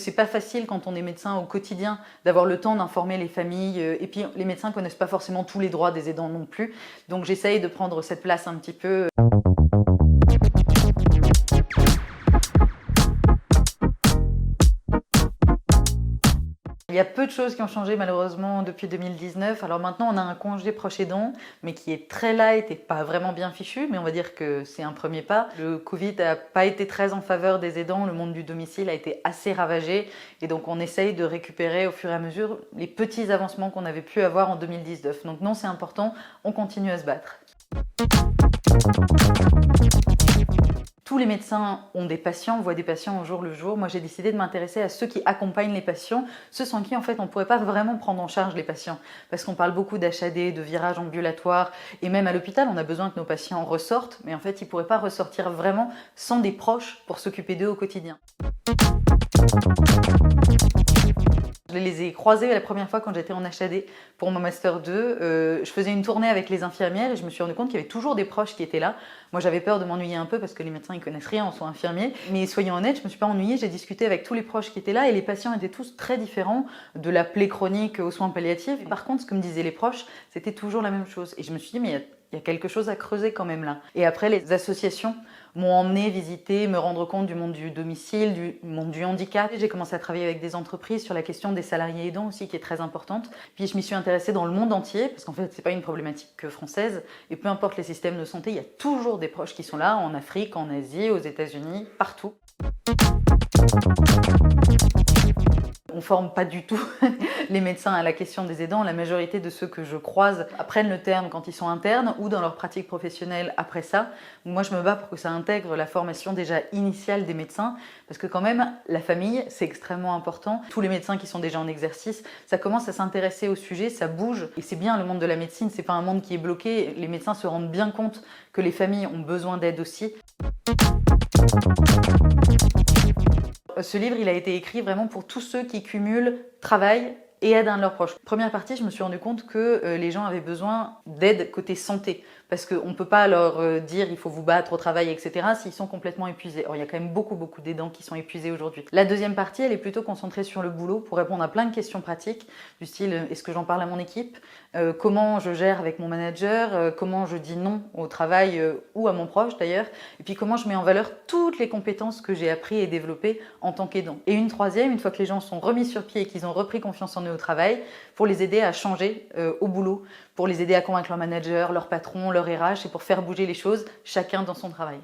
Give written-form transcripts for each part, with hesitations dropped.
c'est pas facile quand on est médecin au quotidien d'avoir le temps d'informer les familles, et puis les médecins connaissent pas forcément tous les droits des aidants non plus, donc j'essaye de prendre cette place un petit peu. Il y a peu de choses qui ont changé malheureusement depuis 2019. Alors maintenant on a un congé proche aidant, mais qui est très light et pas vraiment bien fichu, mais on va dire que c'est un premier pas. Le Covid n'a pas été très en faveur des aidants, le monde du domicile a été assez ravagé, et donc on essaye de récupérer au fur et à mesure les petits avancements qu'on avait pu avoir en 2019. Donc non, c'est important, on continue à se battre. Tous les médecins ont des patients, voient des patients au jour le jour. Moi, j'ai décidé de m'intéresser à ceux qui accompagnent les patients, ceux sans qui, en fait, on ne pourrait pas vraiment prendre en charge les patients. Parce qu'on parle beaucoup d'HAD, de virage ambulatoire, et même à l'hôpital, on a besoin que nos patients ressortent, mais en fait, ils ne pourraient pas ressortir vraiment sans des proches pour s'occuper d'eux au quotidien. Je les ai croisés la première fois quand j'étais en HAD pour mon Master 2. Je faisais une tournée avec les infirmières et je me suis rendu compte qu'il y avait toujours des proches qui étaient là. Moi, j'avais peur de m'ennuyer un peu parce que les médecins, ils connaissent rien, on sont infirmiers. Mais soyons honnêtes, je me suis pas ennuyée, j'ai discuté avec tous les proches qui étaient là et les patients étaient tous très différents, de la plaie chronique aux soins palliatifs. Et par contre, ce que me disaient les proches, c'était toujours la même chose. Et je me suis dit, mais il y a quelque chose à creuser quand même là. Et après, les associations m'ont emmené visiter, me rendre compte du monde du domicile, du monde du handicap. J'ai commencé à travailler avec des entreprises sur la question des salariés aidants aussi, qui est très importante. Puis je m'y suis intéressée dans le monde entier, parce qu'en fait, c'est pas une problématique que française. Et peu importe les systèmes de santé, il y a toujours des proches qui sont là, en Afrique, en Asie, aux États-Unis, partout. On ne forme pas du tout les médecins à la question des aidants. La majorité de ceux que je croise apprennent le terme quand ils sont internes ou dans leur pratique professionnelle après ça. Moi, je me bats pour que ça intègre la formation déjà initiale des médecins, parce que quand même, la famille, c'est extrêmement important. Tous les médecins qui sont déjà en exercice, ça commence à s'intéresser au sujet, ça bouge. Et c'est bien, le monde de la médecine, c'est pas un monde qui est bloqué. Les médecins se rendent bien compte que les familles ont besoin d'aide aussi. Ce livre, il a été écrit vraiment pour tous ceux qui cumulent travail et aide un de leurs proches. Première partie, je me suis rendu compte que les gens avaient besoin d'aide côté santé, parce qu'on ne peut pas leur dire il faut vous battre au travail, etc. s'ils sont complètement épuisés. Or, il y a quand même beaucoup d'aidants qui sont épuisés aujourd'hui. La deuxième partie, elle est plutôt concentrée sur le boulot pour répondre à plein de questions pratiques, du style est-ce que j'en parle à mon équipe, comment je gère avec mon manager, comment je dis non au travail ou à mon proche d'ailleurs, et puis comment je mets en valeur toutes les compétences que j'ai appris et développées en tant qu'aidant. Et une troisième, une fois que les gens sont remis sur pied et qu'ils ont repris confiance en eux au travail, pour les aider à changer au boulot, pour les aider à convaincre leur manager, leur patron, leur RH, et pour faire bouger les choses, chacun dans son travail.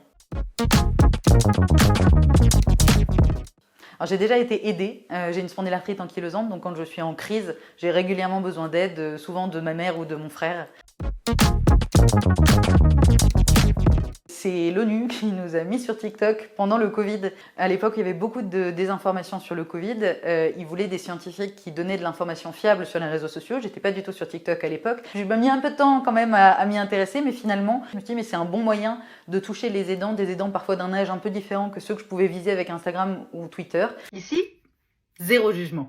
Alors, j'ai déjà été aidée, j'ai une spondylarthrite ankylosante, donc quand je suis en crise, j'ai régulièrement besoin d'aide, souvent de ma mère ou de mon frère. C'est l'ONU qui nous a mis sur TikTok pendant le Covid. À l'époque, il y avait beaucoup de désinformation sur le Covid. Ils voulaient des scientifiques qui donnaient de l'information fiable sur les réseaux sociaux. J'étais pas du tout sur TikTok à l'époque. J'ai mis un peu de temps quand même à m'y intéresser, mais finalement, je me suis dit, mais c'est un bon moyen de toucher les aidants, des aidants parfois d'un âge un peu différent que ceux que je pouvais viser avec Instagram ou Twitter. Ici, zéro jugement.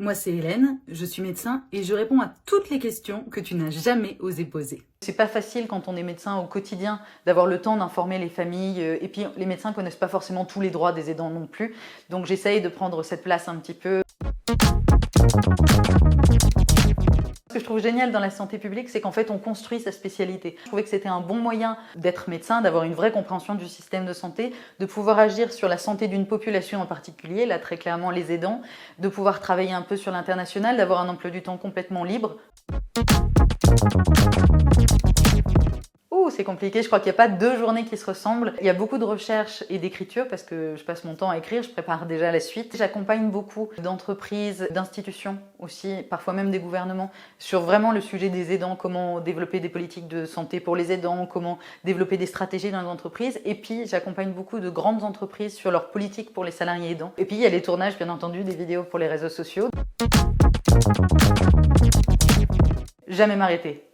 Moi, c'est Hélène, je suis médecin et je réponds à toutes les questions que tu n'as jamais osé poser. C'est pas facile quand on est médecin au quotidien d'avoir le temps d'informer les familles, et puis les médecins connaissent pas forcément tous les droits des aidants non plus, donc j'essaye de prendre cette place un petit peu. Ce que je trouve génial dans la santé publique, c'est qu'en fait, on construit sa spécialité. Je trouvais que c'était un bon moyen d'être médecin, d'avoir une vraie compréhension du système de santé, de pouvoir agir sur la santé d'une population en particulier, là très clairement les aidants, de pouvoir travailler un peu sur l'international, d'avoir un emploi du temps complètement libre. C'est compliqué, je crois qu'il n'y a pas deux journées qui se ressemblent. Il y a beaucoup de recherche et d'écriture parce que je passe mon temps à écrire, je prépare déjà la suite. J'accompagne beaucoup d'entreprises, d'institutions aussi, parfois même des gouvernements, sur vraiment le sujet des aidants, comment développer des politiques de santé pour les aidants, comment développer des stratégies dans les entreprises. Et puis j'accompagne beaucoup de grandes entreprises sur leurs politiques pour les salariés aidants. Et puis il y a les tournages, bien entendu, des vidéos pour les réseaux sociaux. Jamais m'arrêter.